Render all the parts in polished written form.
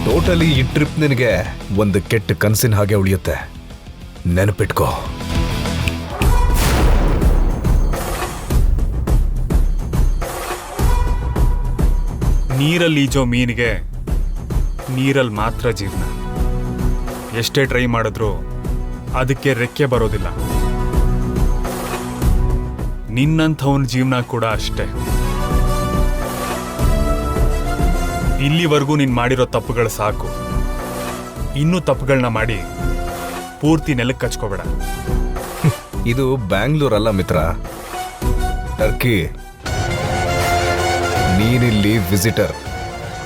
Totally ಈ trip ನಿನಗೆ ಒಂದು ಕೆಟ್ಟ ಕನಸಿನ ಹಾಗೆ ಉಳಿಯುತ್ತೆ, ನೆನಪಿಟ್ಕೋ. ನೀರಲ್ಲಿ ಈಜೋ ಮೀನಿಗೆ ನೀರಲ್ಲಿ ಮಾತ್ರ ಜೀವನ. ಎಷ್ಟೇ ಟ್ರೈ ಮಾಡಿದ್ರೂ ಅದಕ್ಕೆ ರೆಕ್ಕೆ ಬರೋದಿಲ್ಲ. ನಿನ್ನಂಥವನ ಜೀವನ ಕೂಡ ಅಷ್ಟೇ. ಇಲ್ಲಿವರೆಗೂ ನೀನು ಮಾಡಿರೋ ತಪ್ಪುಗಳು ಸಾಕು. ಇನ್ನೂ ತಪ್ಪುಗಳನ್ನ ಮಾಡಿ ಪೂರ್ತಿ ನೆಲಕ್ಕೆ ಕಚ್ಕೋಬೇಡ. ಇದು ಬ್ಯಾಂಗ್ಳೂರಲ್ಲ ಮಿತ್ರ, ಟರ್ಕಿ. ನೀನಿಲ್ಲಿ ವಿಸಿಟರ್,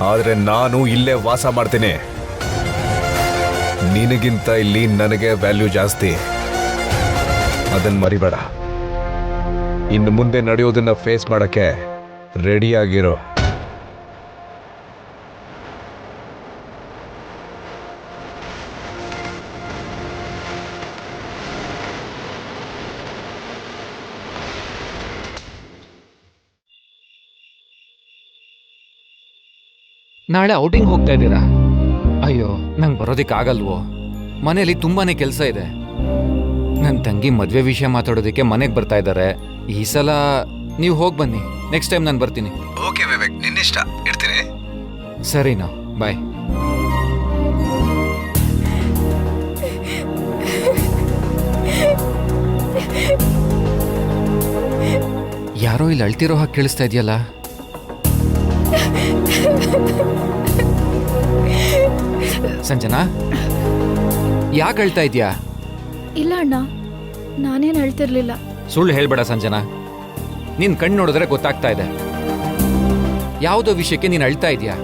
ಆದ್ರೆ ನಾನು ಇಲ್ಲೇ ವಾಸ ಮಾಡ್ತೀನಿ. ನಿನಗಿಂತ ಇಲ್ಲಿ ನನಗೆ ವ್ಯಾಲ್ಯೂ ಜಾಸ್ತಿ, ಅದನ್ನ ಮರಿಬೇಡ. ಇನ್ನು ಮುಂದೆ ನಡೆಯೋದನ್ನ ಫೇಸ್ ಮಾಡಕ್ಕೆ ರೆಡಿಯಾಗಿರೋ. ನಾಳೆ ಔಟಿಂಗ್ ಹೋಗ್ತಾ ಇದ್ದೀರಾ? ಅಯ್ಯೋ, ನಂಗೆ ಬರೋದಕ್ಕಾಗಲ್ವೋ, ಮನೇಲಿ ತುಂಬಾನೇ ಕೆಲಸ ಇದೆ. ನನ್ನ ತಂಗಿ ಮದುವೆ ವಿಷಯ ಮಾತಾಡೋದಕ್ಕೆ ಮನೆಗೆ ಬರ್ತಾ ಇದ್ದಾರೆ. ಈ ಸಲ ನೀವು ಹೋಗಿ ಬನ್ನಿ, ನೆಕ್ಸ್ಟ್ ಟೈಮ್ ನಾನು ಬರ್ತೀನಿ. ಓಕೆ ವಿವೇಕ್, ನಿನ್ನಿಷ್ಟ. ಇರ್ತೀನಿ. ಸರಿನಾ, ಬಾಯ್. ಯಾರೋ ಇಲ್ಲಿ ಅಳ್ತಿರೋ ಹಾಗೆ ಕೇಳಿಸ್ತಾ ಇದೆಯಲ್ಲ. ಸಂಜನಾ, ಯಾಕೆ ಅಳ್ತಾ ಇದೆಯಾ? ಇಲ್ಲ ಅಣ್ಣ, ನಾನೇನು ಹೇಳ್ತಿರ್ಲಿಲ್ಲ. ಸುಳ್ಳು ಹೇಳ್ಬೇಡ ಸಂಜನಾ, ನಿನ್ ಕಣ್ಣು ನೋಡಿದ್ರೆ ಗೊತ್ತಾಗ್ತಾ ಇದೆ. ಯಾವುದೋ ವಿಷಯಕ್ಕೆ ನೀನು ಅಳ್ತಾ ಇದೆಯಾ?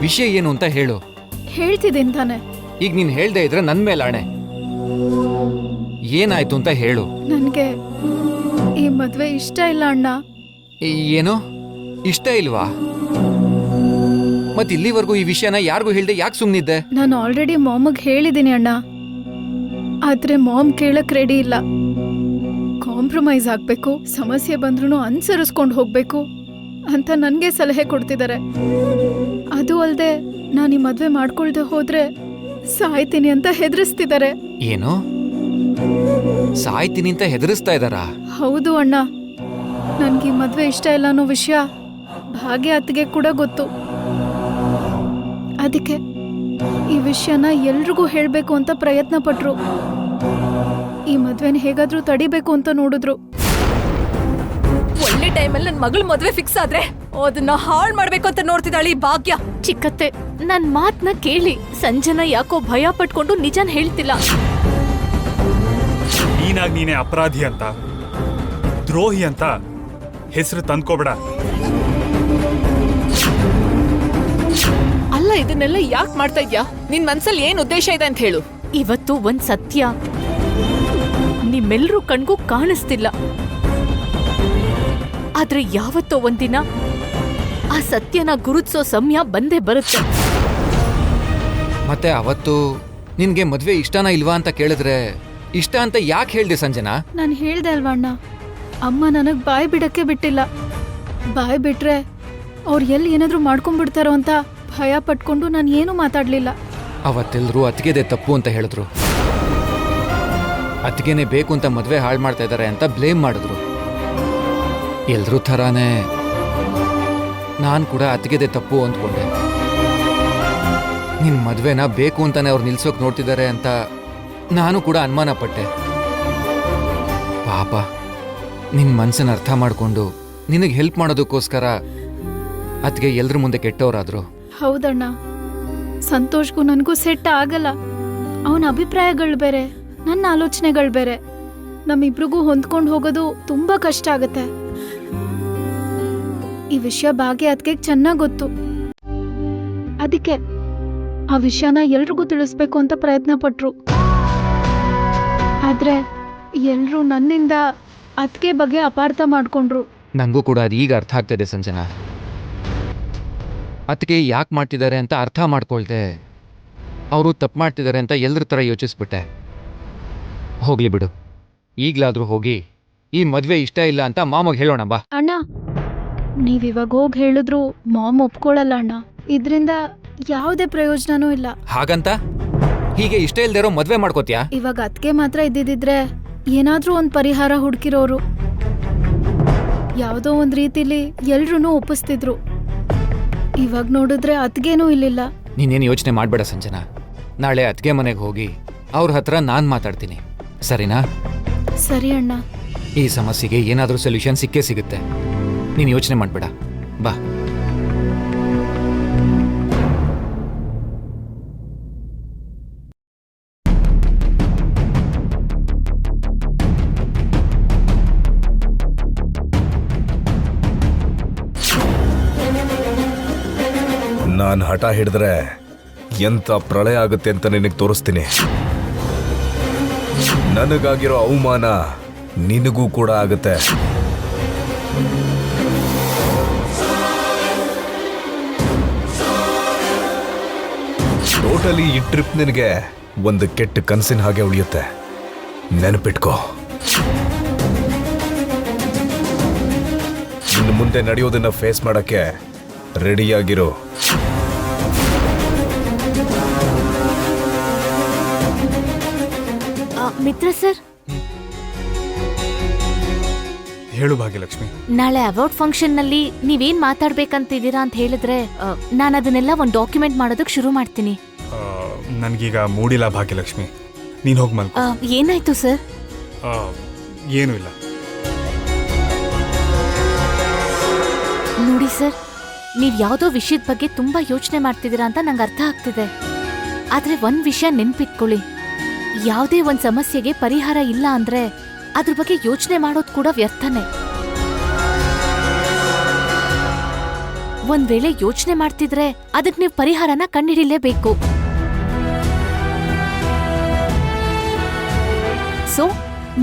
ವಿಷಯ ಏನು ಅಂತ ಹೇಳು. ಹೇಳ್ತಿದ್ದೀನಿ ತಾನೆ. ಈಗ ನೀನು ಹೇಳ್ದೆ ಇದ್ರೆ ನನ್ ಮೇಲೆ ಆಣೆ. ಏನಾಯ್ತು ಅಂತ ಹೇಳು. ನನಗೆ ಈ ಮದ್ವೆ ಇಷ್ಟ ಇಲ್ಲ ಅಣ್ಣ. ಏನು ಇಷ್ಟ ಇಲ್ವಾ? ಮತ್ ಇಲ್ಲಿವರೆಗೂ ಈ ವಿಷಯನ ಯಾರಿಗೂ ಹೇಳ್ದೆ ಯಾಕೆ ಸುಮ್ನಿದ್ದೆ? ನಾನು ಆಲ್ರೆಡಿ ಮಾಮಗೆ ಹೇಳಿದ್ದೀನಿ ಅಣ್ಣ, ಆದ್ರೆ ಮಾಮ್ ಕೇಳಕ್ ರೆಡಿ ಇಲ್ಲ. ಕಾಂಪ್ರಮೈಸ್ ಆಗ್ಬೇಕು, ಸಮಸ್ಯೆ ಬಂದ್ರೂ ಅನುಸರಿಸ್ಕೊಂಡು ಹೋಗ್ಬೇಕು ಅಂತ ನನಗೆ ಸಲಹೆ ಕೊಡ್ತಿದ್ದಾರೆ. ಅದು ಅಲ್ಲದೆ ನಾನು ಈ ಮದ್ವೆ ಮಾಡ್ಕೊಳ್ದೆ ಹೋದ್ರೆ ಸಾಯ್ತೀನಿ ಅಂತ ಹೆದರಿಸ್ತಿದ್ದಾರೆ. ಏನು ಸಾಯ್ತೀನಿ ಅಂತ ಹೆದರಿಸ್ತಾ ಇದ್ದಾರಾ? ಹೌದು ಅಣ್ಣ, ನನ್ಗೆ ಈ ಮದ್ವೆ ಇಷ್ಟ ಇಲ್ಲ ಅನ್ನೋ ವಿಷಯ ಭಾಗ್ಯ ಅತ್ತಿಗೆ ಕೂಡ ಗೊತ್ತು. ಅದಕ್ಕೆ ಈ ವಿಷಯನ ಎಲ್ರಿಗೂ ಹೇಳ್ಬೇಕು ಅಂತ ಪ್ರಯತ್ನ ಪಟ್ರು. ಈ ಮದ್ವೆನ ಹೇಗಾದ್ರೂ ತಡಿಬೇಕು ಅಂತ ನೋಡಿದ್ರು. ಒಳ್ಳೆ ಟೈಮಲ್ಲಿ ನನ್ ಮಗಳ ಮದ್ವೆ ಫಿಕ್ಸ್ ಆದ್ರೆ ಅದನ್ನ ಹಾಳ್ ಮಾಡ್ಬೇಕು ಅಂತ ನೋಡ್ತಿದ್ದಾಳಿ ಭಾಗ್ಯ. ಚಿಕ್ಕತ್ತೆ, ನನ್ ಮಾತ್ನ ಕೇಳಿ. ಸಂಜನಾ ಯಾಕೋ ಭಯ ಪಟ್ಕೊಂಡು ನಿಜನ್ ಹೇಳ್ತಿಲ್ಲ. ನೀನಾಗ್ ನೀನೇ ಅಪರಾಧಿ ಅಂತ, ದ್ರೋಹಿ ಅಂತ ಹೆಸರು ತಂದ್ಕೋಬೇಡ. ಅಲ್ಲ, ಇದನ್ನೆಲ್ಲ ಯಾಕೆ ಮಾಡ್ತಾ ಇದ್ಯಾ? ನಿನ್ ಮನ್ಸಲ್ಲಿ ಏನ್ ಉದ್ದೇಶ ಇದೆ ಅಂತ ಹೇಳು. ಇವತ್ತು ಒಂದ್ ಸತ್ಯ ನಿಮ್ಮೆಲ್ರೂ ಕಣ್ಗೂ ಕಾಣಿಸ್ತಿಲ್ಲ, ಆದ್ರೆ ಯಾವತ್ತೋ ಒಂದಿನ ಆ ಸತ್ಯನ ಗುರುತಿಸೋ ಸಮಯ ಬಂದೇ ಬರುತ್ತೆ. ಮತ್ತೆ ಅವತ್ತು ನಿನ್ಗೆ ಮದ್ವೆ ಇಷ್ಟನಾ ಇಲ್ವಾ ಅಂತ ಕೇಳಿದ್ರೆ ಇಷ್ಟ ಅಂತ ಯಾಕೆ ಹೇಳ್ದೆ ಸಂಜನಾ? ನಾನು ಹೇಳ್ದೆ ಅಲ್ವಾ ಅಣ್ಣ, ಅಮ್ಮ ನನಗ್ ಬಾಯ್ ಬಿಡಕ್ಕೆ ಬಿಟ್ಟಿಲ್ಲ. ಬಾಯ್ ಬಿಟ್ರೆ ಅವ್ರು ಎಲ್ಲಿ ಏನಾದ್ರೂ ಮಾಡ್ಕೊಂಡ್ಬಿಡ್ತಾರೋ ಅಂತ ಭಯ ಪಟ್ಕೊಂಡು ನಾನು ಏನೂ ಮಾತಾಡ್ಲಿಲ್ಲ. ಅವತ್ತೆಲ್ರೂ ಅತ್ತಿಗೆದೆ ತಪ್ಪು ಅಂತ ಹೇಳಿದ್ರು. ಅತ್ತಿಗೆನೆ ಬೇಕು ಅಂತ ಮದ್ವೆ ಹಾಳು ಮಾಡ್ತಾ ಇದ್ದಾರೆ ಅಂತ ಬ್ಲೇಮ್ ಮಾಡಿದ್ರು. ಎಲ್ರೂ ಥರಾನೇ ನಾನು ಕೂಡ ಅತ್ತಿಗೆದೆ ತಪ್ಪು ಅಂದ್ಕೊಂಡೆ. ನಿನ್ ಮದ್ವೆನ ಬೇಕು ಅಂತಾನೆ ಅವ್ರು ನಿಲ್ಸೋಕ್ ನೋಡ್ತಿದ್ದಾರೆ ಅಂತ ನಾನು ಕೂಡ ಅನುಮಾನ ಪಟ್ಟೆ. ಪಾಪ ನಿನ್ ಮನ್ಸನ್ನ ಅರ್ಥ ಮಾಡ್ಕೊಂಡು ನಿನಗೆ ಹೆಲ್ಪ್ ಮಾಡೋದಕ್ಕೋಸ್ಕರ ಅತ್ತಿಗೆ ಎಲ್ರ ಮುಂದೆ ಕೆಟ್ಟವರಾದ್ರು. ಹೌದಣ್ಣ, ಸಂತೋಷ್ಗೂ ನನಗೂ ಸೆಟ್ ಆಗಲ್ಲ. ಅವನ ಅಭಿಪ್ರಾಯಗಳು ಬೇರೆ, ನನ್ನ ಆಲೋಚನೆಗಳು ಬೇರೆ. ನಮ್ಮಿಬ್ರಿಗೂ ಹೊಂದ್ಕೊಂಡು ಹೋಗೋದು ತುಂಬಾ ಕಷ್ಟ ಆಗತ್ತೆ. ಈ ವಿಷಯ ಭಾಗ್ಯ ಅದಕ್ಕೆ ಚೆನ್ನಾಗಿ ಗೊತ್ತು. ಅದಕ್ಕೆ ಆ ವಿಷಯನ ಎಲ್ರಿಗೂ ತಿಳಿಸ್ಬೇಕು ಅಂತ ಪ್ರಯತ್ನ ಪಟ್ರು. ಆದ್ರೆ ಎಲ್ರೂ ನನ್ನಿಂದ ಅದಕ್ಕೆ ಬಗ್ಗೆ ಅಪಾರ್ಥ ಮಾಡ್ಕೊಂಡ್ರು. ನಂಗೂ ಕೂಡ ಅದು ಈಗ ಅರ್ಥ ಆಗ್ತದೆ ಸಂಜನಾ. ಅದಕ್ಕೆ ಯಾಕೆ ಮಾಡ್ತಿದ್ದಾರೆ ಅಂತ ಅರ್ಥ ಮಾಡ್ಕೊಳ್ದೆ ಅವರು ತಪ್ಪು ಮಾಡ್ತಿದ್ದಾರೆ ಅಂತ ಎಲ್ಲರ ಥರ ಯೋಚಿಸ್ಬಿಟ್ಟೆ. ಹೋಗ್ಲಿ ಬಿಡು, ಈಗಲಾದರೂ ಹೋಗಿ ಈ ಮದುವೆ ಇಷ್ಟ ಇಲ್ಲ ಅಂತ ಮಾಮಗೆ ಹೇಳೋಣ ಬಾ. ಅಣ್ಣ, ನೀವಿವಾಗ ಹೋಗಿ ಹೇಳಿದ್ರು ಮಾಮ್ ಒಪ್ಕೊಳ್ಳಲ್ಲ ಅಣ್ಣ. ಇದರಿಂದ ಯಾವುದೇ ಪ್ರಯೋಜನನೂ ಇಲ್ಲ. ಹಾಗಂತ ಹೀಗೆ ಇಷ್ಟ ಇಲ್ದೇ ಇರೋ ಮದ್ವೆ ಮಾಡ್ಕೋತ್ಯಾ? ಇವಾಗ ಅದ್ಕೆ ಮಾತ್ರ ಇದ್ದಿದ್ರೆ ಏನಾದ್ರೂ ಒಂದ್ ಪರಿಹಾರ ಹುಡುಕಿರೋರು. ಯಾವುದೋ ಒಂದ್ ರೀತಿಲಿ ಎಲ್ರೂ ಒಪ್ಪಿಸ್ತಿದ್ರು. ಇವಾಗ ನೋಡಿದ್ರೆ ಅದ್ಗೇನೂ ಇಲ್ಲಿಲ್ಲ. ನೀನೇನು ಯೋಚನೆ ಮಾಡ್ಬೇಡ ಸಂಜನಾ. ನಾಳೆ ಅತ್ಗೆ ಮನೆಗೆ ಹೋಗಿ ಅವ್ರ ಹತ್ರ ನಾನ್ ಮಾತಾಡ್ತೀನಿ, ಸರಿನಾ? ಸರಿ ಅಣ್ಣ. ಈ ಸಮಸ್ಯೆಗೆ ಏನಾದ್ರೂ ಸೊಲ್ಯೂಷನ್ ಸಿಕ್ಕೇ ಸಿಗುತ್ತೆ. ನೀನು ಯೋಚನೆ ಮಾಡ್ಬೇಡ, ಬಾ. ನಾನು ಹಠ ಹಿಡಿದ್ರೆ ಎಂತ ಪ್ರಳಯ ಆಗುತ್ತೆ ಅಂತ ನಿನಗೆ ತೋರಿಸ್ತೀನಿ. ನನಗಾಗಿರೋ ಅವಮಾನ ನಿನಗೂ ಕೂಡ ಆಗುತ್ತೆ. ಟೋಟಲಿ ಈ ಟ್ರಿಪ್ ನಿನಗೆ ಒಂದು ಕೆಟ್ಟ ಕನಸಿನ ಹಾಗೆ ಉಳಿಯುತ್ತೆ, ನೆನಪಿಟ್ಕೋ. ಇನ್ನು ಮುಂದೆ ನಡೆಯೋದನ್ನ ಫೇಸ್ ಮಾಡಕ್ಕೆ ರೆಡಿಯಾಗಿರೋ. ಮಿತ್ರ ಸರ್, ಹೇಳು ಭಾಗ್ಯಲಕ್ಷ್ಮಿ. ನಾಳೆ ಅವಾರ್ಡ್ ಫಂಕ್ಷನ್ ನಲ್ಲಿ ನೀವೇನ್ ಮಾತಾಡ್ಬೇಕಂತಿದ್ದೀರಾ ಅಂತ ಹೇಳಿದ್ರೆ ನಾನು ಅದನ್ನೆಲ್ಲ ಒಂದು ಡಾಕ್ಯುಮೆಂಟ್ ಮಾಡೋದಕ್ಕೆ ಶುರು ಮಾಡ್ತೀನಿ. ನನ್ಗೀಗ ಮೂಡಿಲ್ಲ ಭಾಗ್ಯಲಕ್ಷ್ಮಿ, ನೀನ್ ಹೋಗಿ ಮಲ್ಕೊ. ಏನಾಯ್ತು ಸರ್? ಏನೂ ಇಲ್ಲ. ನೋಡಿ ಸರ್, ನೀವ್ ಯಾವ್ದೋ ವಿಷಯದ ಬಗ್ಗೆ ತುಂಬಾ ಯೋಚನೆ ಮಾಡ್ತಿದ್ದೀರಾ ಅಂತ ನಂಗೆ ಅರ್ಥ ಆಗ್ತಿದೆ. ಆದ್ರೆ ಒಂದ್ ವಿಷಯ ನೆನ್ಪಿಟ್ಕೊಳ್ಳಿ, ಯಾವುದೇ ಒಂದ್ ಸಮಸ್ಯೆಗೆ ಪರಿಹಾರ ಇಲ್ಲ ಅಂದ್ರೆ ಅದ್ರ ಬಗ್ಗೆ ಯೋಚನೆ ಮಾಡೋದು ಕೂಡ ವ್ಯರ್ಥನೇ. ಒಂದ್ ವೇಳೆ ಯೋಚನೆ ಮಾಡ್ತಿದ್ರೆ ಅದಕ್ಕೆ ನೀವು ಪರಿಹಾರನ ಕಂಡುಹಿಡಿಲೇಬೇಕು. ಸೊ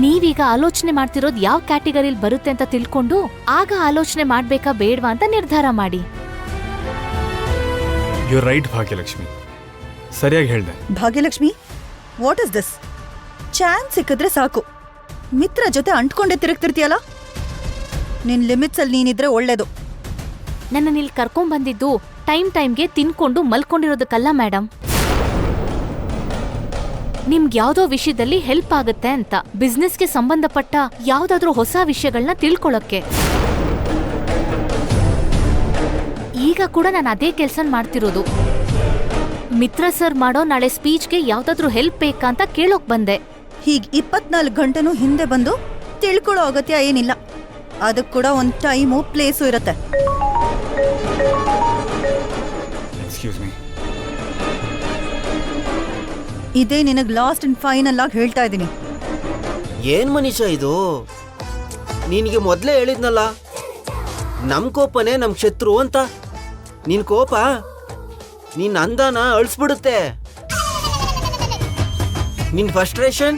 ನೀವೀಗ ಆಲೋಚನೆ ಮಾಡ್ತಿರೋದು ಯಾವ ಕ್ಯಾಟಗರಿಲಿ ಬರುತ್ತೆ ಅಂತ ತಿಳ್ಕೊಂಡು ಆಗ ಆಲೋಚನೆ ಮಾಡ್ಬೇಕಾ ಬೇಡ್ವಾ ಅಂತ ನಿರ್ಧಾರ ಮಾಡಿ. ಯು ರೈಟ್ ಭಾಗ್ಯಲಕ್ಷ್ಮಿ, ಸರಿಯಾಗಿ ಹೇಳ್ದೆ. Bhagyalakshmi, what is this? Chance ಸಿಕ್ಕಿದ್ರೆ ಸಾಕು ಮಿತ್ರ ಜೊತೆ ಅಂಟ್ಕೊಂಡೆ ತಿರುಗ್ತಿರ್ತೀಯಲ್ಲ. ನಿನ್ ಲಿಮಿಟ್ಸ್ ಅಲ್ಲಿ ನೀನಿದ್ರೆ ಒಳ್ಳೇದು. ನನ್ನ ಇಲ್ಲಿ ಕರ್ಕೊಂಡ್ ಬಂದಿದ್ದು ಟೈಮ್ಗೆ ತಿನ್ಕೊಂಡು ಮಲ್ಕೊಂಡಿರೋದಕ್ಕಲ್ಲ ಮೇಡಮ್. ನಿಮ್ಗೆ ಯಾವ್ದೋ ವಿಷಯದಲ್ಲಿ ಹೆಲ್ಪ್ ಆಗುತ್ತೆ ಅಂತ, ಬಿಸ್ನೆಸ್ಗೆ ಸಂಬಂಧಪಟ್ಟ ಯಾವ್ದಾದ್ರೂ ಹೊಸ ವಿಷಯಗಳನ್ನ ತಿಳ್ಕೊಳಕ್ಕೆ. ಈಗ ಕೂಡ ನಾನು ಅದೇ ಕೆಲ್ಸ ಮಾಡ್ತಿರೋದು. ಮಿತ್ರ ಸರ್ ಮಾಡೋ ನಾಳೆ ಸ್ಪೀಚ್ಗೆ ಯಾವ್ದಾದ್ರೂ ಹೆಲ್ಪ್ ಬೇಕಾ ಅಂತ ಕೇಳೋಕ್ ಬಂದೆ. ಹೀಗ್ 24 ಗಂಟೆನೂ ಹಿಂದೆ ಬಂದು ತಿಳ್ಕೊಳ್ಳೋ ಅಗತ್ಯ ಏನಿಲ್ಲ. ಅದಕ್ಕೆ ಕೂಡ ಒಂದ್ ಟೈಮು ಪ್ಲೇಸು ಇರತ್ತೆ. Excuse me. ಇದೇ ನಿನಗ್ ಲಾಸ್ಟ್ ಅಂಡ್ ಫೈನಲ್ ಆಗಿ ಹೇಳ್ತಾ ಇದ್ದೀನಿ. ಏನ್ ಮನೀಷಾ ಇದು? ನಿನಗೆ ಮೊದಲೇ ಹೇಳಿದ್ನಲ್ಲ, ನಮ್ ಕೋಪನೇ ನಮ್ ಶತ್ರು ಅಂತ. ನಿನ್ ಕೋಪ ನಿನ್ ಅಂದಾನ ಅಳಿಸ್ಬಿಡುತ್ತೆ. ನಿನ್ ಫ್ರಸ್ಟ್ರೇಷನ್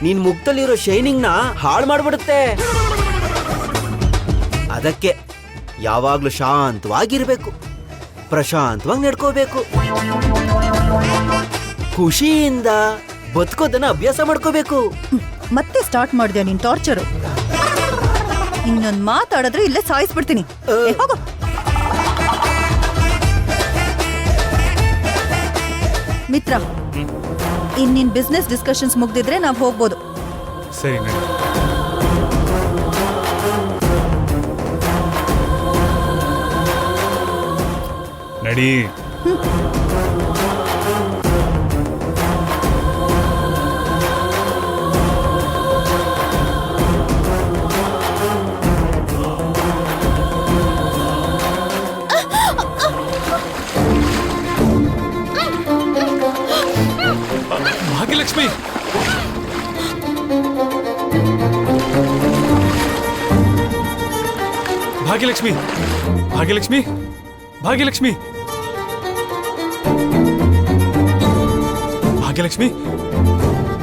ನಿನ್ ಮುಖದಲ್ಲಿರೋ ಶೈನಿಂಗ್ನ ಹಾಳು ಮಾಡ್ಬಿಡುತ್ತೆ. ಅದಕ್ಕೆ ಯಾವಾಗ್ಲೂ ಶಾಂತವಾಗಿರ್ಬೇಕು, ಪ್ರಶಾಂತವಾಗಿ ನಡ್ಕೋಬೇಕು, ಖುಷಿಯಿಂದ ಬದುಕೋದನ್ನ ಅಭ್ಯಾಸ ಮಾಡ್ಕೋಬೇಕು. ಮತ್ತೆ ಸ್ಟಾರ್ಟ್ ಮಾಡಿದೆ ನಿನ್ ಟಾರ್ಚರು. ಇನ್ನೊಂದ್ ಮಾತಾಡಿದ್ರೆ ಇಲ್ಲೇ ಸಾಯಿಸ್ಬಿಡ್ತೀನಿ. ಹೋಗೋ. ಮಿತ್ರ, ನಿನ್ ಬಿಸ್ನೆಸ್ ಡಿಸ್ಕಷನ್ಸ್ ಮುಗ್ದಿದ್ರೆ ನಾವ್ ಹೋಗ್ಬೋದು. ಸರಿ ನಡಿ. ಭಾಗ್ಯಲಕ್ಷ್ಮಿ, ಭಾಗ್ಯಲಕ್ಷ್ಮಿ, ಭಾಗ್ಯಲಕ್ಷ್ಮಿ, ಭಾಗ್ಯಲಕ್ಷ್ಮಿ,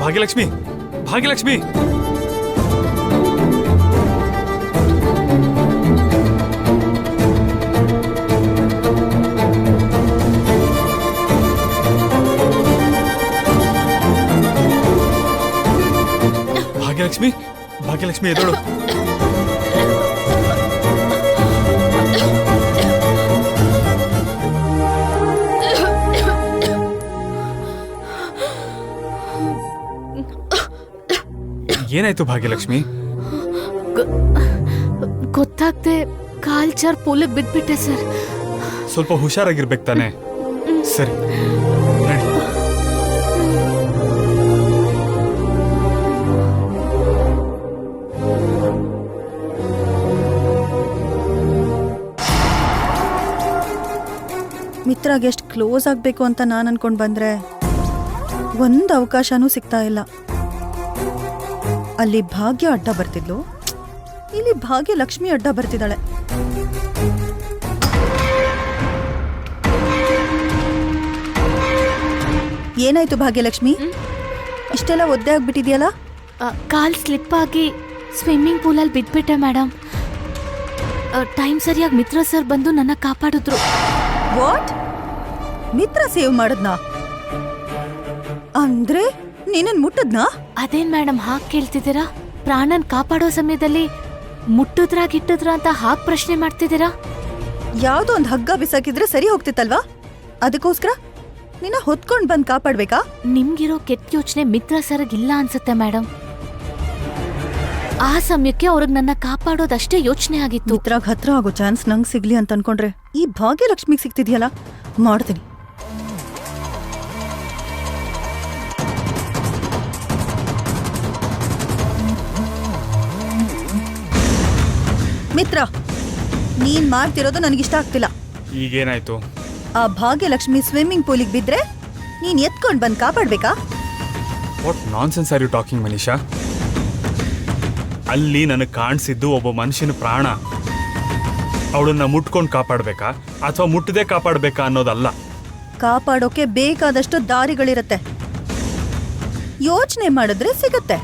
ಭಾಗ್ಯಲಕ್ಷ್ಮಿ, ಭಾಗ್ಯಲಕ್ಷ್ಮಿ, ಭಾಗ್ಯಲಕ್ಷ್ಮಿ. ಭಾಗ್ಯಲಕ್ಷ್ಮಿ, ಭಾಗ್ಯಲಕ್ಷ್ಮಿ ಎದಳು. ಏನಾಯ್ತು ಭಾಗ್ಯಲಕ್ಷ್ಮಿ? ಗೊತ್ತಾಗ್ದೆ ಕಾಲ್ ಜಾರ್ ಪೂಲಿಗೆ ಬಿದ್ಬಿಟ್ಟೆ ಸರ್. ಸ್ವಲ್ಪ ಹುಷಾರಾಗಿರ್ಬೇಕು ತಾನೆ? ಸರಿ ನಡಿ. ಮಿತ್ರಾಗೆ ಎಷ್ಟು ಕ್ಲೋಸ್ ಆಗಬೇಕು ಅಂತ ನಾನು ಅನ್ಕೊಂಡು ಬಂದ್ರೆ ಒಂದು ಅವಕಾಶನೂ ಸಿಗ್ತಾ ಇಲ್ಲ. ಅಲ್ಲಿ ಭಾಗ್ಯ ಅಡ್ಡ ಬರ್ತಿದ್ಲು, ಇಲ್ಲಿ ಭಾಗ್ಯ ಲಕ್ಷ್ಮಿ ಅಡ್ಡ ಬರ್ತಿದ್ದಾಳೆ. ಏನಾಯ್ತು ಭಾಗ್ಯಲಕ್ಷ್ಮಿ? ಇಷ್ಟೆಲ್ಲ ಒದ್ದೆ ಆಗ್ಬಿಟ್ಟಿದ್ಯಲ್ಲ? ಕಾಲ್ ಸ್ಲಿಪ್ ಆಗಿ ಸ್ವಿಮ್ಮಿಂಗ್ ಪೂಲಲ್ಲಿ ಬಿದ್ಬಿಟ್ಟೆ ಮೇಡಮ್. ಟೈಮ್ ಸರಿಯಾಗಿ ಮಿತ್ರ ಸರ್ ಬಂದು ನನ್ನ ಕಾಪಾಡಿದ್ರು. ವಾಟ್? Mitra save ಮಾಡದ್ನಾ? ಅಂದ್ರೆ ನೀನನ್ ಮುಟ್ಟದ್ನಾ? ಅದೇನ್ ಮೇಡಮ್ ಹಾಗೆ ಕೇಳ್ತಿದ್ದೀರಾ? ಪ್ರಾಣನ್ ಕಾಪಾಡೋ ಸಮಯದಲ್ಲಿ ಮುಟ್ಟುದ್ರಾ ಗಿಟ್ಟುದ್ರಾ ಅಂತ ಹಾಗೆ ಪ್ರಶ್ನೆ ಮಾಡ್ತಿದ್ದೀರಾ? ಯಾವ್ದೋ ಒಂದ್ ಹಗ್ಗ ಬಿಸಾಕಿದ್ರೆ ಸರಿ ಹೋಗ್ತಿತ್ತಲ್ವಾ? ಅದಕ್ಕೋಸ್ಕರ ನಿನ್ನ ಹೊತ್ಕೊಂಡ್ ಬಂದ್ ಕಾಪಾಡ್ಬೇಕಾ? ನಿಮ್ಗಿರೋ ಕೆಟ್ಟ ಯೋಚನೆ ಮಿತ್ರ ಸರ್ಗ್ ಇಲ್ಲ ಅನ್ಸುತ್ತೆ ಮೇಡಮ್. ಆ ಸಮಯಕ್ಕೆ ಅವ್ರಿಗೆ ನನ್ನ ಕಾಪಾಡೋದಷ್ಟೇ ಯೋಚನೆ ಆಗಿತ್ತು. ಮಿತ್ರಾಗ್ ಹತ್ರ ಆಗೋ ಚಾನ್ಸ್ ನಂಗ್ ಸಿಗ್ಲಿ ಅಂತ ಅನ್ಕೊಂಡ್ರೆ ಈ ಭಾಗ್ಯಲಕ್ಷ್ಮಿಗ್ ಸಿಗ್ತಿದ್ಯಲ್ಲ, ಮಾಡ್ತೀನಿ. ಮಿತ್ರ, ನೀನ್ ಮಾಡ್ತಿರೋದು ನನಗಿಷ್ಟ ಆಗ್ತಿಲ್ಲ. ಈಗೇನಾಯ್ತು? ಆ ಭಾಗ್ಯಲಕ್ಷ್ಮಿ ಸ್ವಿಮ್ಮಿಂಗ್ ಪೂಲಿಗೆ ಬಿದ್ರೆ ನೀನ್ ಎತ್ಕೊಂಡ್ ಬಂದ್ ಕಾಪಾಡ್ಬೇಕಾ? What nonsense are you talking Manisha? ಅಲ್ಲಿ ನನಗೆ ಕಾಣಿಸಿದ್ದು ಒಬ್ಬ ಮನುಷ್ಯನ ಪ್ರಾಣ. ಅವಳನ್ನ ಮುಟ್ಕೊಂಡು ಕಾಪಾಡ್ಬೇಕಾ ಅಥವಾ ಮುಟ್ಟದೆ ಕಾಪಾಡ್ಬೇಕಾ ಅನ್ನೋದಲ್ಲ. ಕಾಪಾಡೋಕೆ ಬೇಕಾದಷ್ಟು ದಾರಿಗಳಿರತ್ತೆ, ಯೋಚನೆ ಮಾಡಿದ್ರೆ ಸಿಗತ್ತೆ.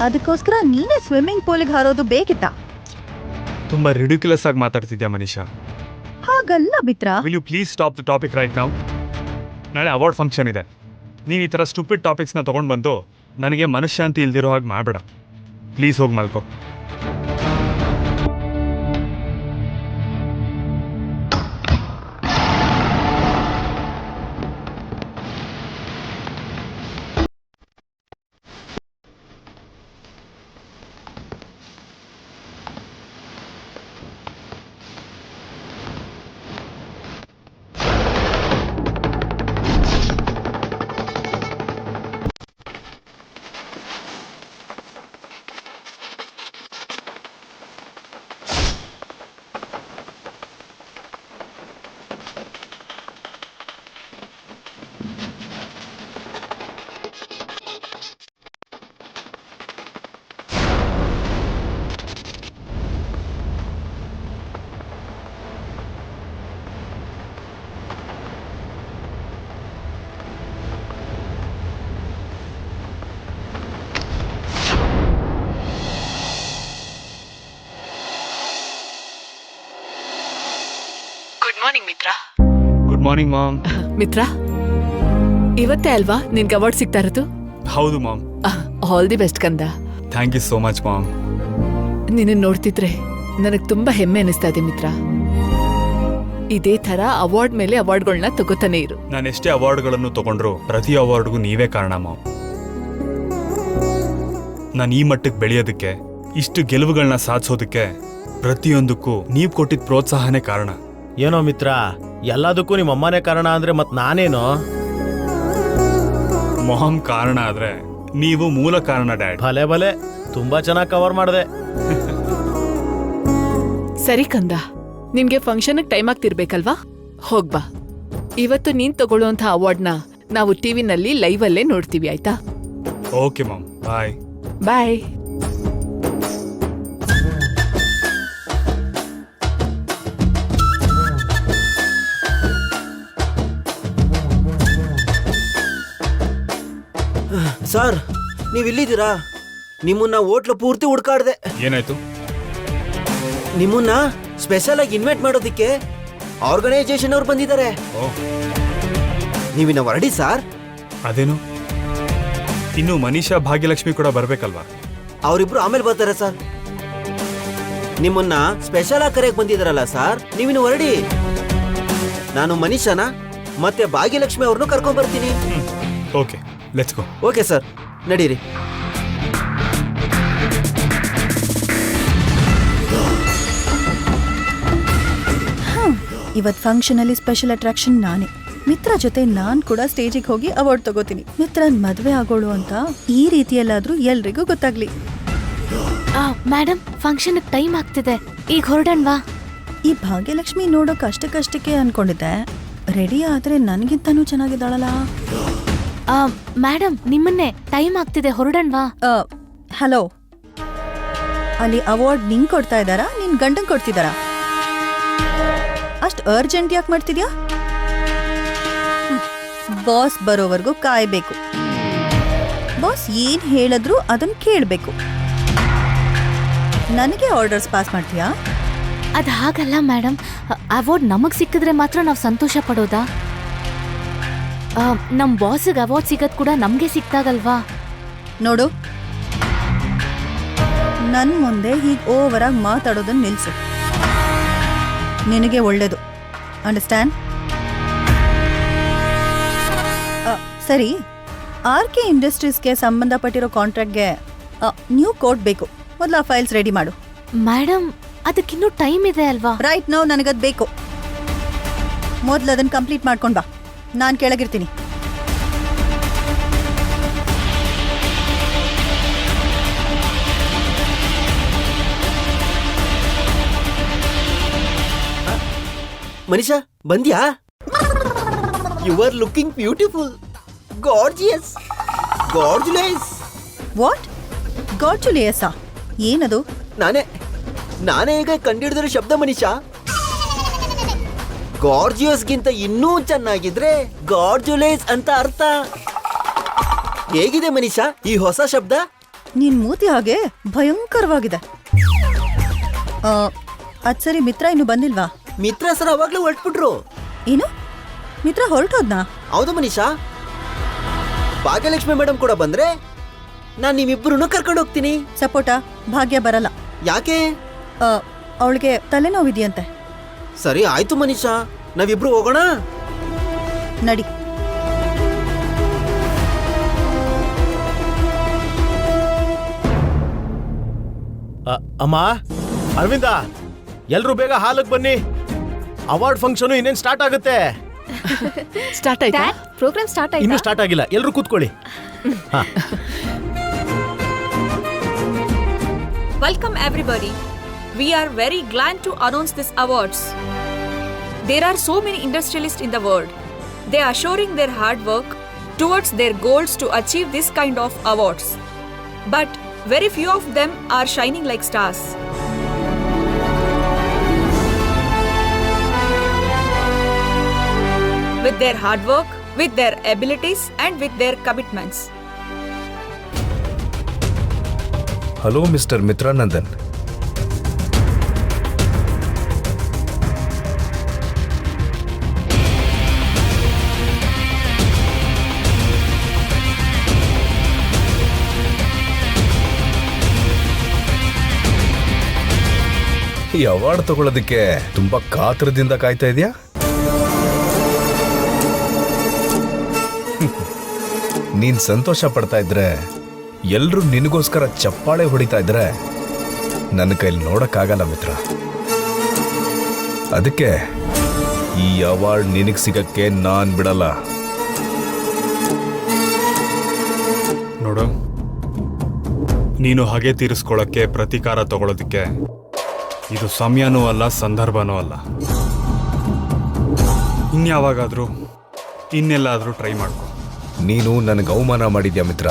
ಅದಕ್ಕೋಸ್ಕರ ನೀನೇ ಸ್ವಿಮ್ಮಿಂಗ್ ಪೂಲಿಗೆ ಹಾರೋದು ಬೇಕಿತ್ತಾ? ತುಂಬಾ ರಿಡಿಕ್ಯುಲಸ್ ಆಗಿ ಮಾತಾಡ್ತಿದ್ಯಾ ಮನೀಷಾ. ಹಾಗಲ್ಲ Mitra. Will you please stop the topic right now? ನಾಳೆ ಅವಾರ್ಡ್ ಫಂಕ್ಷನ್ ಇದೆ. ನೀನು ಈ ಥರ ಸ್ಟುಪಿಡ್ ಟಾಪಿಕ್ಸ್ನ ತೊಗೊಂಡು ಬಂದು ನನಗೆ ಮನಃಶಾಂತಿ ಇಲ್ದಿರೋ ಹಾಗೆ ಮಾಡಬೇಡ. ಪ್ಲೀಸ್ ಹೋಗಿ ಮಲ್ಕೋ. Good morning Mitra. Good morning mom. Mitra, ಇವತ್ತೇ ಅಲ್ವಾ ನಿನ್ಗೆ ಅವಾರ್ಡ್ ಸಿಗ್ತಾ ಇರೋದು? ಹೌದು ಮಾಮ್. ಆಲ್ ದಿ ಬೆಸ್ಟ್ ಕಂದ. Thank you so much mom. ನಿನ್ನ ನೋಡ್ತಿದ್ರೆ ನನಗ್ ತುಂಬಾ ಹೆಮ್ಮೆ ಅನಿಸ್ತಾ ಇದೆ ಮಿತ್ರ. ಇದೇ ತರ ಅವಾರ್ಡ್ ಮೇಲೆ ಅವಾರ್ಡ್ಗಳನ್ನ ತಗೋತಾನೆ ಇರು. ನಾನು ಎಷ್ಟೇ ಅವಾರ್ಡ್ಗಳನ್ನು ತಗೊಂಡ್ರು ಪ್ರತಿ ಅವಾರ್ಡ್ಗೂ ನೀವೇ ಕಾರಣ ಮಾಮ್. ನಾನು ಈ ಮಟ್ಟಕ್ಕೆ ಬೆಳೆಯೋದಕ್ಕೆ, ಇಷ್ಟು ಗೆಲುವುಗಳನ್ನ ಸಾಧಿಸೋದಕ್ಕೆ ಪ್ರತಿಯೊಂದಕ್ಕೂ ನೀವು ಕೊಟ್ಟಿದ್ದ ಪ್ರೋತ್ಸಾಹನೇ ಕಾರಣ. ಏನೋ ಮಿತ್ರ, ಎಲ್ಲದಕ್ಕೂ ನಿಮ್ಮ ಅಮ್ಮನೇ ಕಾರಣ ಅಂದ್ರೆ ಮತ್ ನಾನೇನೋ? ಮೊಹಮ್ ಕಾರಣ ಆದ್ರೆ ನೀವು ಮೂಲ ಕಾರಣ ಡ್ಯಾಡ್. ಭಲೆ ಭಲೆ, ತುಂಬಾ ಚೆನ್ನಾಗಿ ಕವರ್ ಮಾಡಿದೆ. ಸರಿ ಕಂದ, ನಿನ್ಗೆ ಫಂಕ್ಷನ್ ಟೈಮ್ ಆಗ್ತಿರ್ಬೇಕಲ್ವಾ? ಹೋಗ್ಬಾ. ಇವತ್ತು ನೀನ್ ತಗೊಳ್ಳುವಂತ ಅವಾರ್ಡ್ನ ನಾವು ಟಿವಿನಲ್ಲಿ ಲೈವ್ ಅಲ್ಲೇ ನೋಡ್ತೀವಿ, ಆಯ್ತಾ? ಓಕೆ ಮಾಮ್, ಬಾಯ್. ಬಾಯ್. ಸರ್, ನೀವು ಇಲ್ಲಿದ್ದೀರಾ? ನಿಮ್ಮನ್ನ ಹೋಟ್ಲು ಪೂರ್ತಿ ಹುಡ್ಕಾಡ್ದೆ. ಏನಾಯ್ತು? ನಿಮ್ಮನ್ನ ಸ್ಪೆಷಲ್ ಆಗಿ ಇನ್ವೈಟ್ ಮಾಡೋದಿಕ್ಕೆ ಆರ್ಗನೈಸೇಷನ್ ಅವ್ರು ಬಂದಿದ್ದಾರೆ. ಓ, ನೀವಿನ್ನ ಹೊರಡಿ ಸರ್. ಅದೇನು, ಇನ್ನು ಮನೀಷಾ ಭಾಗ್ಯಲಕ್ಷ್ಮಿ ಕೂಡ ಬರ್ಬೇಕಲ್ವಾ? ಅವರಿಬ್ರು ಆಮೇಲೆ ಬರ್ತಾರೆ ಸರ್. ನಿಮ್ಮನ್ನ ಸ್ಪೆಷಲ್ ಆಗಿ ಕರೆಯಕ್ ಬಂದಿದಾರಲ್ಲ ಸರ್, ನೀವಿನ್ನು ಹೊರಡಿ. ನಾನು ಮನೀಷಾನ ಮತ್ತೆ ಭಾಗ್ಯಲಕ್ಷ್ಮಿ ಅವ್ರನ್ನು ಕರ್ಕೊಂಡ್ ಬರ್ತೀನಿ. Okay, let's go. Okay sir. ನಡೀರಿ. ಇವತ್ ಫಂಕ್ಷನ್ ಅಲ್ಲಿ ಸ್ಪೆಷಲ್ ಅಟ್ರಾಕ್ಷನ್ ನಾನೇ. ಮಿತ್ರ ಜೊತೆ ನಾನ್ ಕೂಡ ಸ್ಟೇಜಿಗೆ ಹೋಗಿ ಅವಾರ್ಡ್ ತಗೋತೀನಿ. ಮಿತ್ರನ್ ಮದ್ವೆ ಆಗೋಳು ಅಂತ ಈ ರೀತಿಯಲ್ಲಾದ್ರೂ ಎಲ್ರಿಗೂ ಗೊತ್ತಾಗ್ಲಿ. ಮೇಡಮ್, ಫಂಕ್ಷನ್ ಟೈಮ್ ಆಗ್ತಿದೆ, ಈಗ ಹೊರಡಣ್ವಾ? ಈ ಭಾಗ್ಯಲಕ್ಷ್ಮಿ ನೋಡೋಕ್ ಅಷ್ಟಕ್ಕಷ್ಟಕ್ಕೆ ಅನ್ಕೊಂಡಿದ್ದೆ. ರೆಡಿ ಆದ್ರೆ ನನ್ಗಿಂತಾನೂ ಚೆನ್ನಾಗಿದ್ದಾಳಲ್ಲ. ಮೇಡಮ್, ನಿಮ್ಮನ್ನೇ, ಟೈಮ್ ಆಗ್ತಿದೆ, ಹೊರಡಣ್ವಾ? ಹಲೋ, ಅಲ್ಲಿ ಅವಾರ್ಡ್ ನಿಂಗ್ ಕೊಡ್ತಾ ಇದ್ದಾರಾ, ನಿನ್ ಗಂಡಂಗ್ ಕೊಡ್ತಿದ್ದಾರಾ? ಅಷ್ಟ್ ಅರ್ಜೆಂಟ್ ಯಾಕೆ ಮಾಡ್ತಿದ್ಯಾ? ಬಾಸ್ ಬರೋವರೆಗೂ ಕಾಯ್ಬೇಕು. ಬಾಸ್ ಏನ್ ಹೇಳಿದ್ರು ಅದನ್ನ ಕೇಳ್ಬೇಕು. ನನಗೆ ಆರ್ಡರ್ಸ್ ಪಾಸ್ ಮಾಡ್ತೀಯಾ? ಅದ್ ಹಾಗಲ್ಲ ಮೇಡಮ್, ಅವಾರ್ಡ್ ನಮಗ್ ಸಿಕ್ಕಿದ್ರೆ ಮಾತ್ರ ನಾವು ಸಂತೋಷ ಪಡೋದಾ? ನಮ್ ಬಾಸ್ಗೆ ಅವಾರ್ಡ್ ಸಿಗದ್ ಕೂಡ ನಮ್ಗೆ ಸಿಕ್ತಾಗಲ್ವಾ? ನೋಡು, ನನ್ ಮುಂದೆ ಹೀಗೆ ಓವರ್ ಆಗಿ ಮಾತಾಡೋದನ್ನ ನಿಲ್ಸು. ನಿನಗೆ ಒಳ್ಳೇದು. ಅಂಡರ್ಸ್ಟ್ಯಾಂಡ್? ಸರಿ, RK ಇಂಡಸ್ಟ್ರೀಸ್ಗೆ ಸಂಬಂಧಪಟ್ಟಿರೋ ಕಾಂಟ್ರಾಕ್ಟ್ಗೆ ನ್ಯೂ ಕೋಡ್ ಬೇಕು. ಮೊದಲು ಆ ಫೈಲ್ಸ್ ರೆಡಿ ಮಾಡು. ಮೇಡಮ್, ಅದಕ್ಕಿನ್ನೂ ಟೈಮ್ ಇದೆ ಅಲ್ವಾ? ರೈಟ್ ನೌ ನನಗದು ಬೇಕು. ಮೊದಲು ಅದನ್ನು ಕಂಪ್ಲೀಟ್ ಮಾಡ್ಕೊಂಡು ಬಾ, ನಾನು ಕೆಳಗಿರ್ತೀನಿ. ಮನೀಷಾ, ಬಂದ್ಯಾ? You are looking beautiful, gorgeous, gorgeulous. What? ಗಾರ್ಜುಲಿಯಸ್ಸಾ? ಏನದು? ನಾನೇ ಈಗ ಕಂಡಿಡಿದಿರೋ ಶಬ್ದ ಮನೀಷಾ. ಗಾರ್ಜಿಯಸ್ಗಿಂತ ಇನ್ನೂ ಚೆನ್ನಾಗಿದ್ರೆ ಗಾರ್ಜುಲೇಸ್ ಅಂತ ಅರ್ಥ. ಹೇಗಿದೆ ಮನೀಷಾ ಈ ಹೊಸ ಶಬ್ದ? ನಿನ್ ಮೂತಿ ಹಾಗೆ ಭಯಂಕರವಾಗಿದೆ. ಅದ್ ಸರಿ, ಮಿತ್ರ ಇನ್ನು ಬಂದಿಲ್ವಾ? ಮಿತ್ರ ಸರ್ ಅವಾಗ್ಲೂ ಹೊರಟ್ಬಿಟ್ರು. ಏನು? ಮಿತ್ರ ಹೊರಟೋದ್ನಾ? ಹೌದು ಮನೀಷಾ. ಭಾಗ್ಯಲಕ್ಷ್ಮಿ ಮೇಡಮ್ ಕೂಡ ಬಂದ್ರೆ ನಾನ್ ನಿಮ್ಮಿಬ್ಬರನ್ನು ಕರ್ಕೊಂಡು ಹೋಗ್ತೀನಿ. ಸಪೋಟ, ಭಾಗ್ಯ ಬರಲ್ಲ. ಯಾಕೆ? ಅವಳಿಗೆ ತಲೆನೋವಿದೆಯಂತೆ. ಸರಿ ಆಯ್ತು ಮನೀಷಾ, ನಾವಿಬ್ರು ಹೋಗೋಣ. ನಡಿ. ಅಮ್ಮ, ಅರವಿಂದ, ಎಲ್ರು ಬೇಗ ಹಾಲಕ್ ಬನ್ನಿ. ಅವಾರ್ಡ್ ಫಂಕ್ಷನ್ ಇನ್ನೇನ್ ಸ್ಟಾರ್ಟ್ ಆಗುತ್ತೆ. ಸ್ಟಾರ್ಟ್ ಆಯ್ತಾ? ಪ್ರೋಗ್ರಾಮ್ ಸ್ಟಾರ್ಟ್ ಇನ್ನು ಸ್ಟಾರ್ಟ್ ಆಗಿಲ್ಲ, ಎಲ್ರು ಕೂತ್ಕೊಳ್ಳಿ. Welcome everybody. We are very glad to announce these awards. There are so many industrialists in the world. They are showing their hard work towards their goals to achieve this kind of awards. But very few of them are shining like stars. With their hard work, with their abilities and with their commitments. Hello mister Mitranandan. ಈ award ತಗೊಳ್ಳೋದಕ್ಕೆ ತುಂಬಾ ಕಾತರದಿಂದ ಕಾಯ್ತಾ ಇದೆಯಾ? ನೀನ್ ಸಂತೋಷ ಪಡ್ತಾ ಇದ್ರೆ, ಎಲ್ರೂ ನಿನಗೋಸ್ಕರ ಚಪ್ಪಾಳೆ ಹೊಡಿತಾ ಇದ್ರೆ ನನ್ನ ಕೈಲಿ ನೋಡಕ್ಕಾಗಲ್ಲ ಮಿತ್ರ. ಅದಕ್ಕೆ ಈ ಅವಾರ್ಡ್ ನಿನಗ್ ಸಿಗಕ್ಕೆ ನಾನ್ ಬಿಡಲ್ಲ. ನೋಡು, ನೀನು ಹಾಗೆ ತೀರಿಸ್ಕೊಳ್ಳೋಕ್ಕೆ, ಪ್ರತೀಕಾರ ತಗೊಳ್ಳೋದಕ್ಕೆ ಇದು ಸಮಯನೂ ಅಲ್ಲ, ಸಂದರ್ಭನೂ ಅಲ್ಲ. ಇನ್ಯಾವಾಗಾದ್ರೂ ಇನ್ನೆಲ್ಲಾದ್ರೂ ಟ್ರೈ ಮಾಡ್ಕೊ. ನೀನು ನನಗೆ ಅವಮಾನ ಮಾಡಿದ್ಯಾ ಮಿತ್ರ.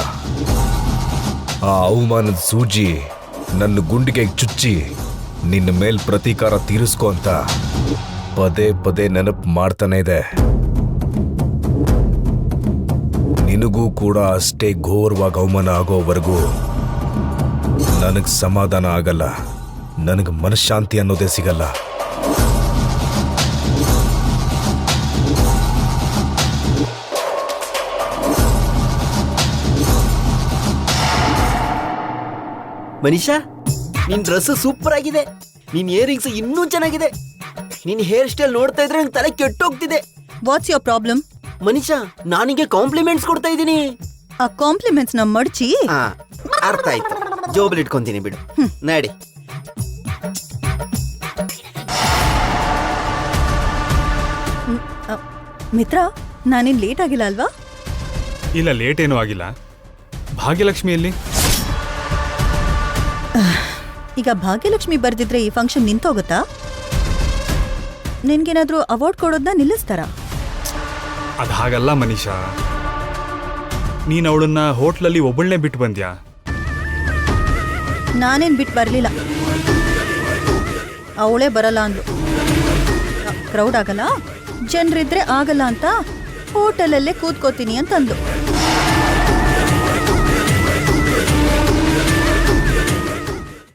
ಆ ಅವಮಾನದ ಸೂಜಿ ನನ್ನ ಗುಂಡಿಗೆ ಚುಚ್ಚಿ ನಿನ್ನ ಮೇಲ್ ಪ್ರತೀಕಾರ ತೀರಿಸ್ಕೊ ಅಂತ ಪದೇ ಪದೇ ನೆನಪು ಮಾಡ್ತಾನೆ ಇದೆ. ನಿನಗೂ ಕೂಡ ಅಷ್ಟೇ ಘೋರವಾಗಿ ಅವಮಾನ ಆಗೋವರೆಗೂ ನನಗೆ ಸಮಾಧಾನ ಆಗಲ್ಲ, ನನಗೆ ಮನಃಶಾಂತಿ ಅನ್ನೋದೇ ಸಿಗಲ್ಲ. ಮನೀಷಾ, ನಿನ್ ಡ್ರೆಸ್ ಸೂಪರ್ ಆಗಿದೆ, ನಿನ್ ಇಯರಿಂಗ್ಸ್ ಇನ್ನೂ ಚೆನ್ನಾಗಿದೆ, ನಿನ್ ಹೇರ್ ಸ್ಟೈಲ್ ನೋಡ್ತಾ ಇದ್ರೆ ನಂಗೆ ತಲೆ ಕೆಟ್ಟೋಗ್ತಿದೆ. What's your problem? ಮನೀಷಾ, ನಾನಿಗೆ ಕಾಂಪ್ಲಿಮೆಂಟ್ಸ್ ಕೊಡ್ತಾ ಇದ್ದೀನಿ. ಆ ಕಾಂಪ್ಲಿಮೆಂಟ್ಸ್ ನ ಮಡ್ಚಿ ಹಾ ಅರ್ಥ ಆಯ್ತು, ಜೋಬಲ್ಲಿ ಇಟ್ಕೊಂತೀನಿ ಬಿಡು. ನಡಿ. ಮಿತ್ರ, ನಾನೇನ್ ಲೇಟ್ ಆಗಿಲ್ಲ ಅಲ್ವಾ? ಇಲ್ಲ, ಲೇಟ್ ಏನೂ ಆಗಿಲ್ಲ. ಭಾಗ್ಯಲಕ್ಷ್ಮಿಯಲ್ಲಿ ಈಗ ಭಾಗ್ಯಲಕ್ಷ್ಮಿ ಬರ್ದಿದ್ರೆ ಈ ಫಂಕ್ಷನ್ ನಿಂತೋಗುತ್ತಾ? ನಿನ್ಗೇನಾದ್ರೂ ಅವಾರ್ಡ್ ಕೊಡೋದನ್ನ ನಿಲ್ಲಿಸ್ತಾರ? ಅದು ಹಾಗಲ್ಲ ಮನೀಷಾ. ನೀನು ಅವಳನ್ನ ಹೋಟ್ಲಲ್ಲಿ ಒಬ್ಬಳನ್ನೇ ಬಿಟ್ಟು ಬಂದ್ಯಾ? ನಾನೇನ್ ಬಿಟ್ಟು ಬರ್ಲಿಲ್ಲ, ಅವಳೇ ಬರಲ್ಲ ಅಂದ್ಲು. ಕ್ರೌಡ್ ಆಗಲ್ಲ, ಜನರಿದ್ರೆ ಆಗಲ್ಲ ಅಂತ ಹೋಟೆಲಲ್ಲೇ ಕೂತ್ಕೋತೀನಿ ಅಂತಂದ್ಲು.